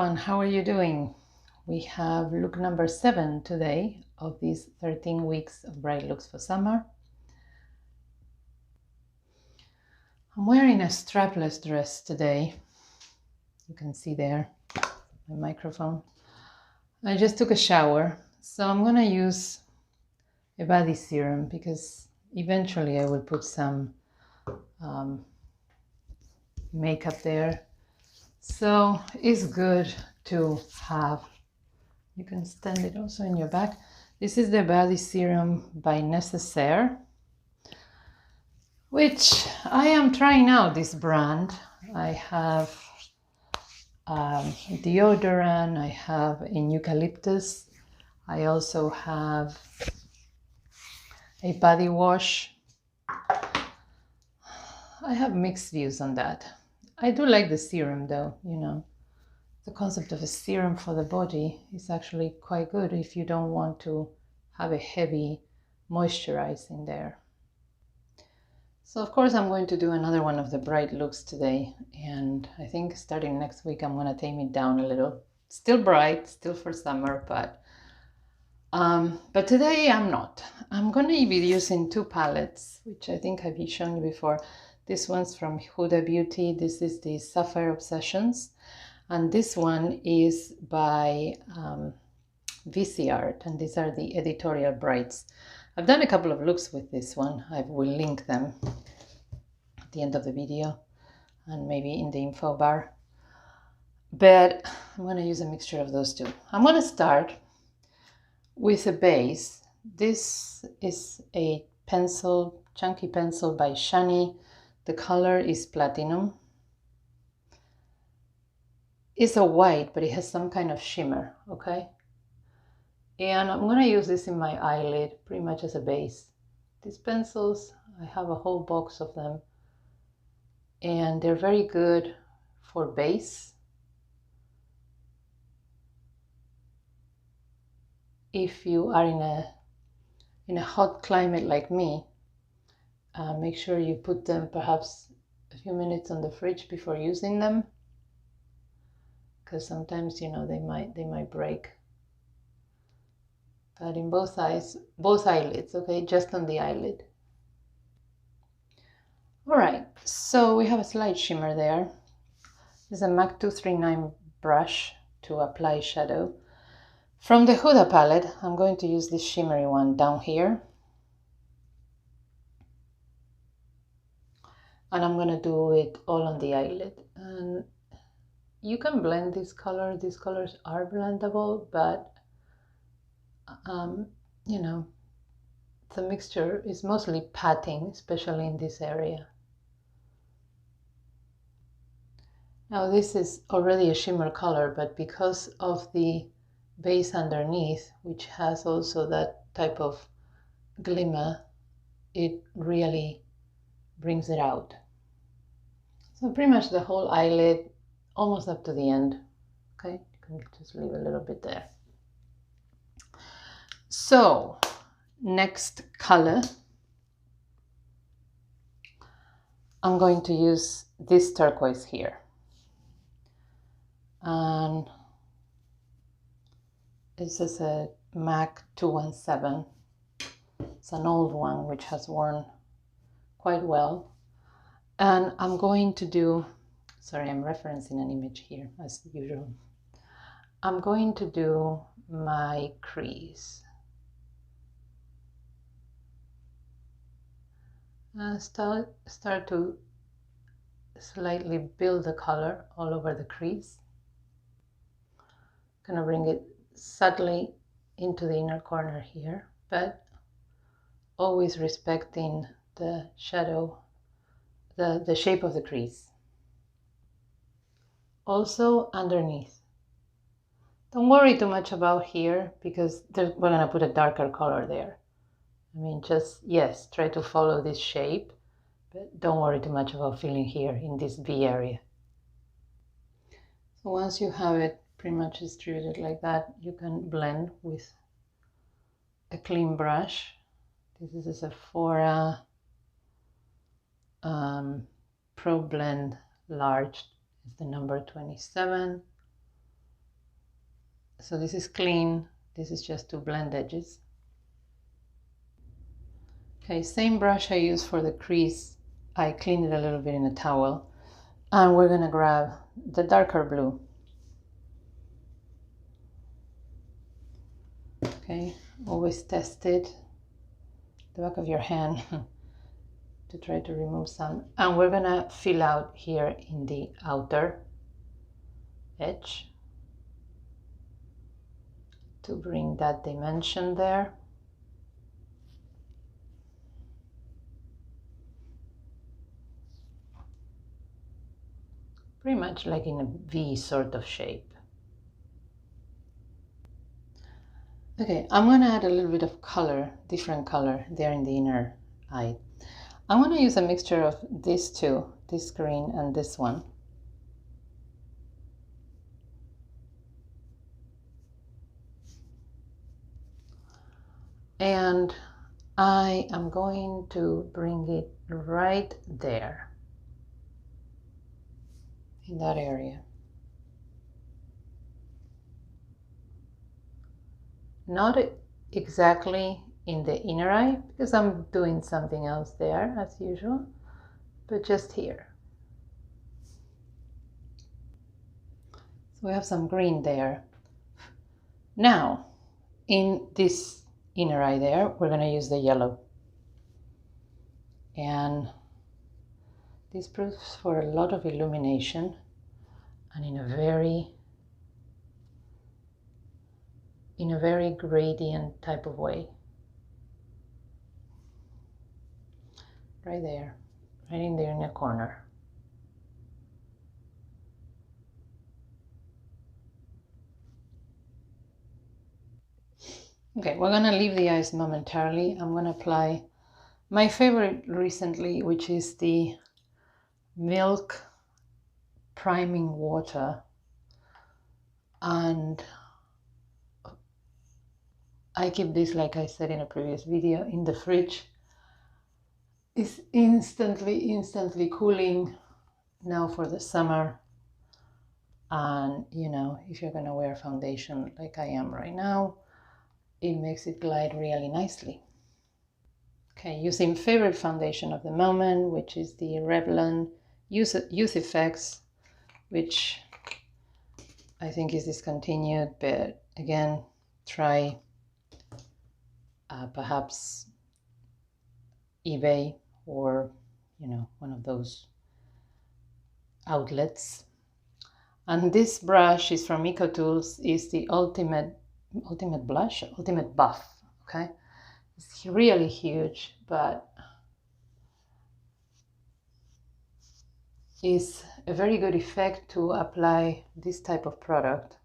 everyone, how are you doing? We have look number 7 today of these 13 weeks of bright looks for summer. I'm wearing a strapless dress today. You can see there my microphone. I just took a shower, so I'm gonna use a body serum because eventually I will put some makeup there. So it's good to have. You can stand it also in your back. This is the body serum by Necessaire, which I am trying out this brand. I have deodorant, I have in eucalyptus, I also have a body wash. I have mixed views on that. I do like the serum though, you know. The concept of a serum for the body is actually quite good if you don't want to have a heavy moisturizing there. So of course I'm going to do another one of the bright looks today, and I think starting next week I'm going to tame it down a little. Still bright, still for summer, but today I'm not. I'm going to be using two palettes, which I think I've shown you before. This one's from Huda Beauty. This is the Sapphire Obsessions. And this one is by Viseart, and these are the editorial brights. I've done a couple of looks with this one. I will link them at the end of the video and maybe in the info bar. But I'm going to use a mixture of those two. I'm going to start with a base. This is a pencil, chunky pencil by Shany. The color is Platinum. It's a white, but it has some kind of shimmer, okay? And I'm gonna use this in my eyelid pretty much as a base. These pencils, I have a whole box of them, and they're very good for base. If you are in a hot climate like me, make sure you put them perhaps a few minutes on the fridge before using them, because sometimes, you know, they might break. But in both eyelids, okay, just on the eyelid. All right, so we have a slight shimmer there. This is a MAC 239 brush to apply shadow. From the Huda palette, I'm going to use this shimmery one down here. And I'm gonna do it all on the eyelid. And you can blend this color. These colors are blendable, but you know, the mixture is mostly patting, especially in this area. Now this is already a shimmer color, but because of the base underneath, which has also that type of glimmer, it really brings it out. So pretty much the whole eyelid, almost up to the end. Okay, you can just leave a little bit there. So next color, I'm going to use this turquoise here. And this is a MAC 217. It's an old one which has worn quite well. And I'm going to do, sorry, I'm referencing an image here as usual. I'm going to do my crease. Start to slightly build the color all over the crease. Gonna bring it subtly into the inner corner here, but always respecting the shadow, the shape of the crease. Also underneath. Don't worry too much about here because we're gonna put a darker color there. I mean, just, yes, try to follow this shape, but don't worry too much about filling here in this V area. So once you have it pretty much distributed like that, you can blend with a clean brush. This is a Sephora Pro Blend Large. It's the number 27. So this is clean. This is just to blend edges. Okay, same brush I used for the crease. I cleaned it a little bit in a towel. And we're gonna grab the darker blue. Okay, always test it, the back of your hand, to try to remove some. And we're gonna fill out here in the outer edge to bring that dimension there. Pretty much like in a V sort of shape. Okay, I'm gonna add a little bit of color, different color there in the inner eye. I'm gonna use a mixture of these two, this green and this one. And I am going to bring it right there, in that area. Not exactly in the inner eye, because I'm doing something else there as usual, but just here. So we have some green there. Now, in this inner eye there, we're going to use the yellow. And this proves for a lot of illumination and in a very gradient type of way. Right there, right in there in the corner. Okay, we're gonna leave the eyes momentarily. I'm gonna apply my favorite recently, which is the Milk Priming Water. And I keep this, like I said in a previous video, in the fridge. It's instantly cooling now for the summer. And you know, if you're gonna wear foundation like I am right now, it makes it glide really nicely. Okay, using favorite foundation of the moment, which is the Revlon Youth Effects, which I think is discontinued, but again, try perhaps eBay or, you know, one of those outlets. And this brush is from EcoTools, is the Ultimate Buff, okay? It's really huge, but is a very good effect to apply this type of product.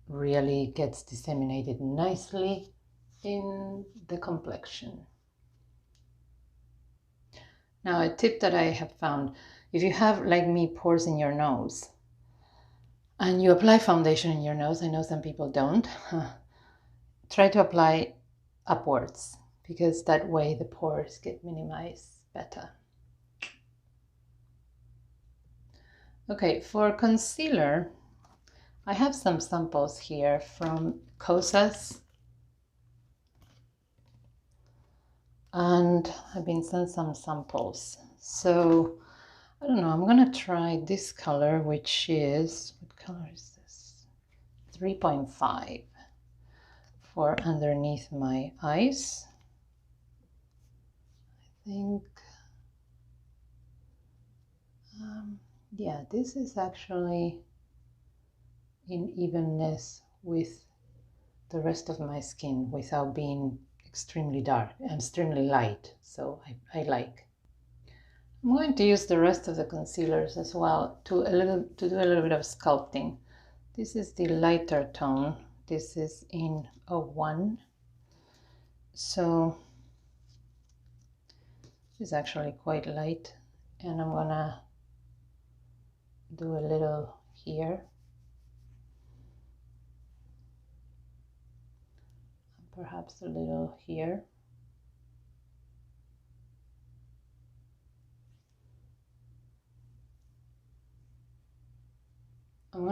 Really gets disseminated nicely in the complexion. Now, a tip that I have found, if you have, like me, pores in your nose and you apply foundation in your nose, I know some people don't, try to apply upwards, because that way the pores get minimized better. Okay, for concealer, I have some samples here from Kosas, and I've been sent some samples. So I don't know, I'm gonna try this color, which is, what color is this? 3.5 for underneath my eyes. I think, yeah, this is actually in evenness with the rest of my skin without being extremely dark and extremely light, so I like. I'm going to use the rest of the concealers as well to do a little bit of sculpting. This is the lighter tone. This is in 01. So it's actually quite light, and I'm gonna do a little here. Perhaps a little here.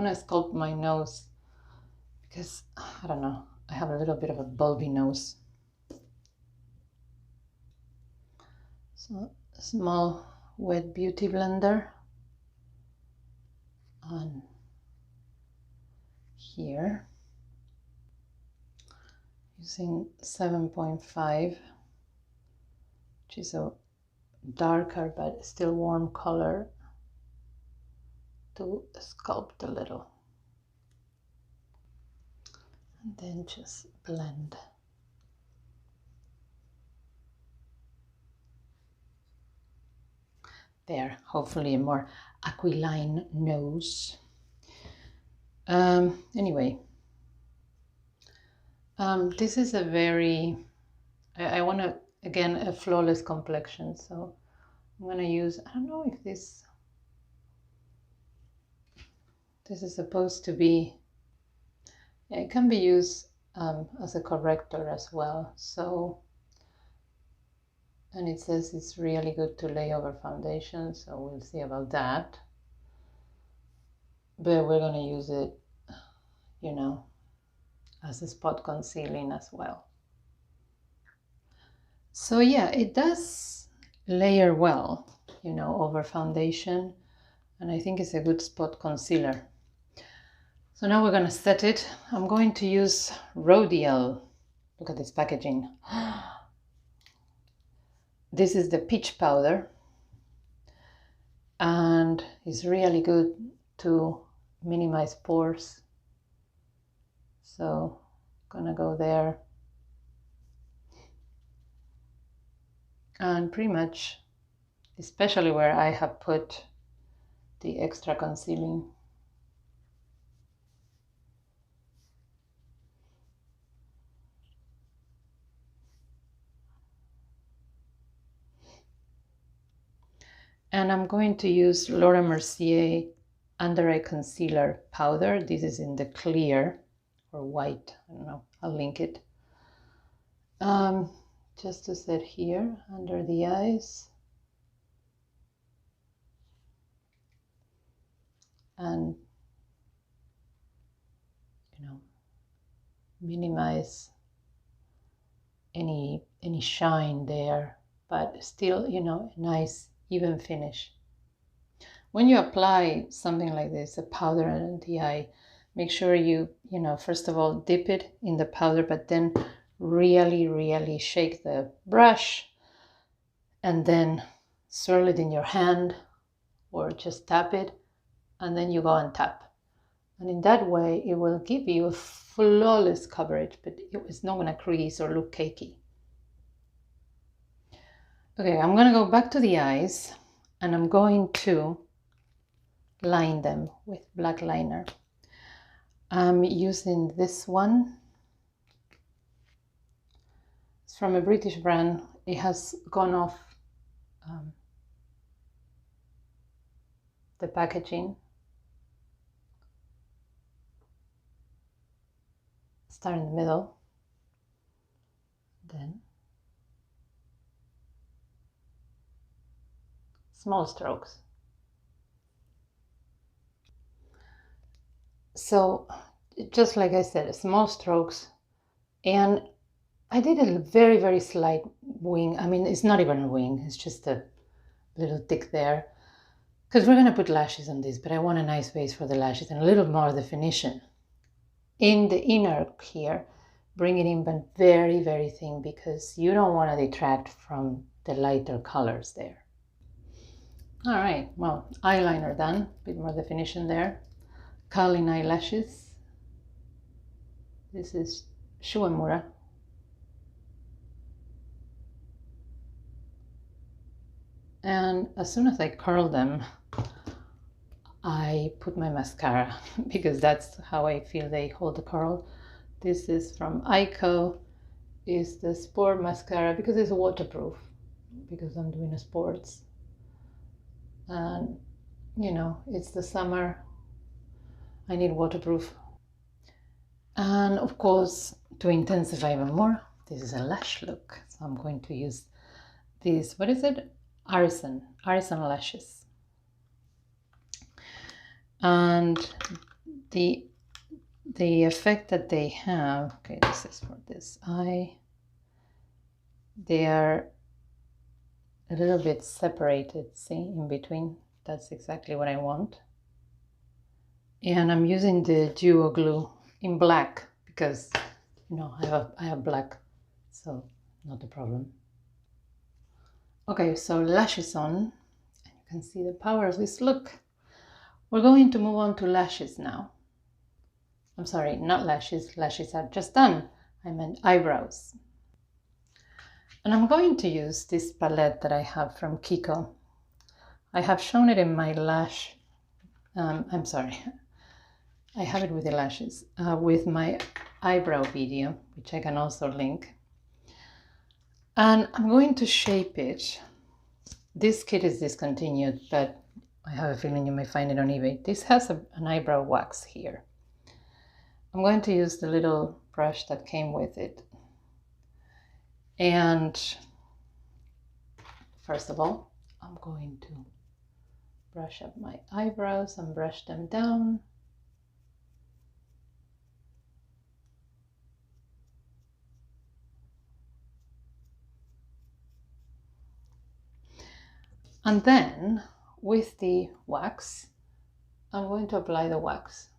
want to sculpt my nose because, I don't know, I have a little bit of a bulby nose. So, a small wet beauty blender on here, using 7.5, which is a darker but still warm color, to sculpt a little. And then just blend. There, hopefully a more aquiline nose. Anyway, this is a very, I want to, again, a flawless complexion. So I'm going to use, I don't know if this is supposed to be, yeah, it can be used as a corrector as well. So, and it says it's really good to lay over foundation, so we'll see about that. But we're going to use it, you know, as a spot concealing as well. So yeah, it does layer well, you know, over foundation, and I think it's a good spot concealer. So now we're going to set it. I'm going to use Rodial. Look at this packaging. This is the peach powder, and it's really good to minimize pores. So I'm gonna go there and pretty much, especially where I have put the extra concealing. And I'm going to use Laura Mercier Under Eye Concealer Powder. This is in the clear or white, I don't know, I'll link it. Just to set here under the eyes. And, you know, minimize any shine there, but still, you know, a nice even finish. When you apply something like this, a powder under the eye, make sure you know, first of all, dip it in the powder, but then really shake the brush and then swirl it in your hand or just tap it, and then you go and tap. And in that way, it will give you a flawless coverage, but it's not going to crease or look cakey. Okay, I'm going to go back to the eyes and I'm going to line them with black liner. I'm using this one. It's from a British brand. It has gone off the packaging. Start in the middle, then small strokes. So just like I said, small strokes, and I did a very slight wing. I mean, it's not even a wing, it's just a little tick there, because we're going to put lashes on this, but I want a nice base for the lashes and a little more definition. In the inner here, bring it in, but very thin, because you don't want to detract from the lighter colors there. All right, well, eyeliner done, a bit more definition there. Curling eyelashes. This is Shuamura. And as soon as I curl them, I put my mascara because that's how I feel they hold the curl. This is from Kiko. Is the Sport mascara because it's waterproof, because I'm doing a sports. And you know, it's the summer. I need waterproof. And of course, to intensify even more, this is a lash look. So I'm going to use this, what is it? Arison Lashes. And the effect that they have, okay, this is for this eye, they are a little bit separated, see, in between. That's exactly what I want. And I'm using the duo glue in black because, you know, I have black, so not a problem. Okay, so lashes on, and you can see the power of this look. We're going to move on to lashes now. I'm sorry, not lashes. Lashes are just done. I meant eyebrows. And I'm going to use this palette that I have from Kiko. I have shown it in my lash, I'm sorry, I have it with the lashes, with my eyebrow video, which I can also link. And I'm going to shape it. This kit is discontinued, but I have a feeling you may find it on eBay. This has an eyebrow wax here. I'm going to use the little brush that came with it. And first of all, I'm going to brush up my eyebrows and brush them down. And then with the wax, I'm going to apply the wax.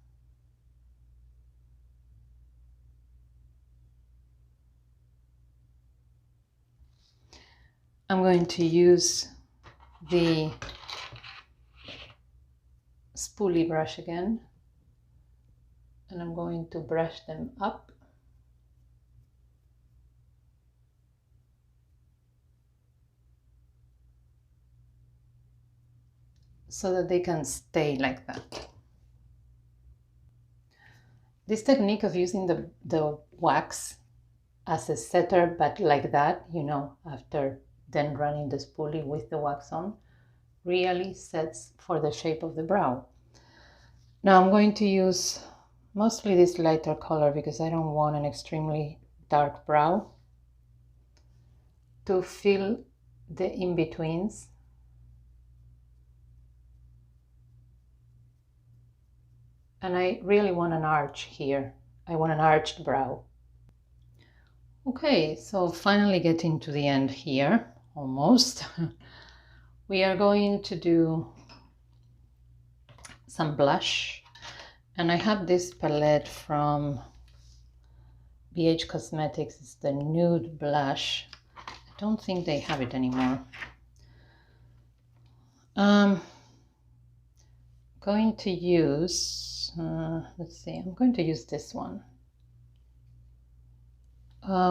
I'm going to use the Spooly brush again, and I'm going to brush them up. So that they can stay like that. This technique of using the wax as a setter, but like that, you know, after then running the spoolie with the wax on, really sets for the shape of the brow. Now I'm going to use mostly this lighter color because I don't want an extremely dark brow, to fill the in-betweens. And I really want an arch here. I want an arched brow. Okay, so finally getting to the end here, almost. We are going to do some blush. And I have this palette from Beige Cosmetics. It's the nude blush. I don't think they have it anymore. Going to use, let's see, I'm going to use this one,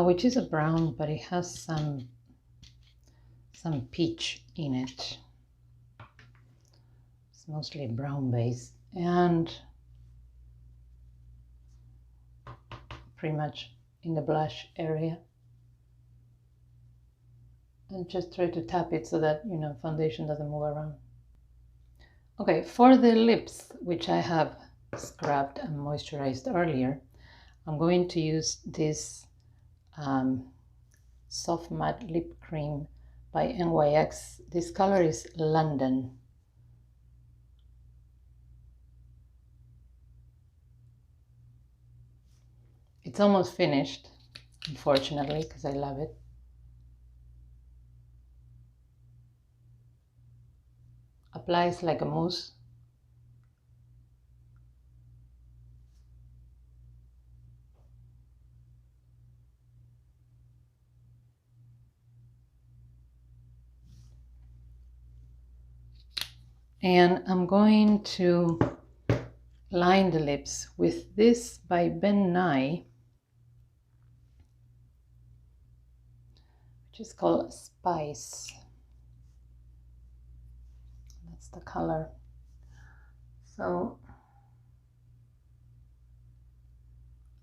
which is a brown, but it has some peach in it. It's mostly brown base, and pretty much in the blush area. And just try to tap it so that, you know, foundation doesn't move around. Okay, for the lips, which I have scrubbed and moisturized earlier, I'm going to use this Soft Matte Lip Cream by NYX. This color is London. It's almost finished, unfortunately, because I love it. Applies like a mousse. And I'm going to line the lips with this by Ben Nye, which is called Spice. That's the color. So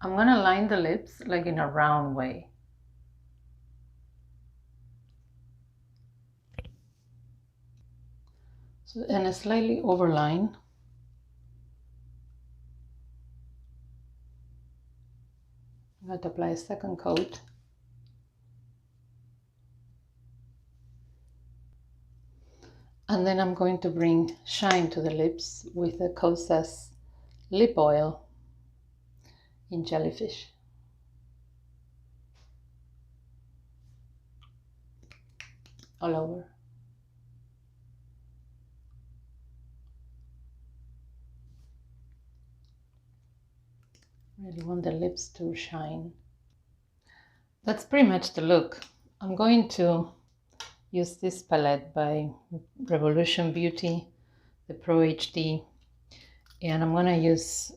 I'm gonna line the lips like in a round way. So, and a slightly overline. I'm going to apply a second coat. And then I'm going to bring shine to the lips with the Kosas lip oil in Jellyfish. All over. Really want the lips to shine. That's pretty much the look. I'm going to use this palette by Revolution Beauty, the Pro HD, and I'm going to use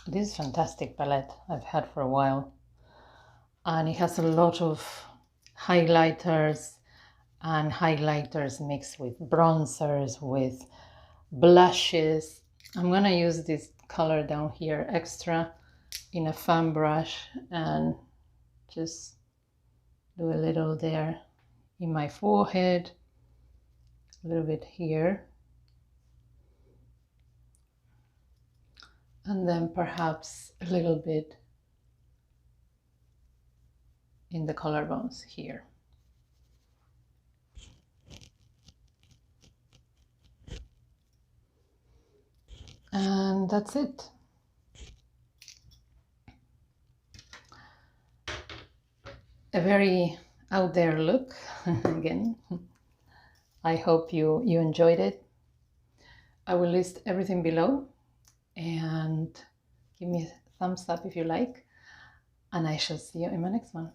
this fantastic palette I've had for a while, and it has a lot of highlighters and highlighters mixed with bronzers, with blushes. I'm going to use this color down here extra in a fan brush and just do a little there in my forehead, a little bit here, and then perhaps a little bit in the collarbones here. And that's it. A very out there look again. I hope you enjoyed it. I will list everything below, and give me a thumbs up if you like, and I shall see you in my next one.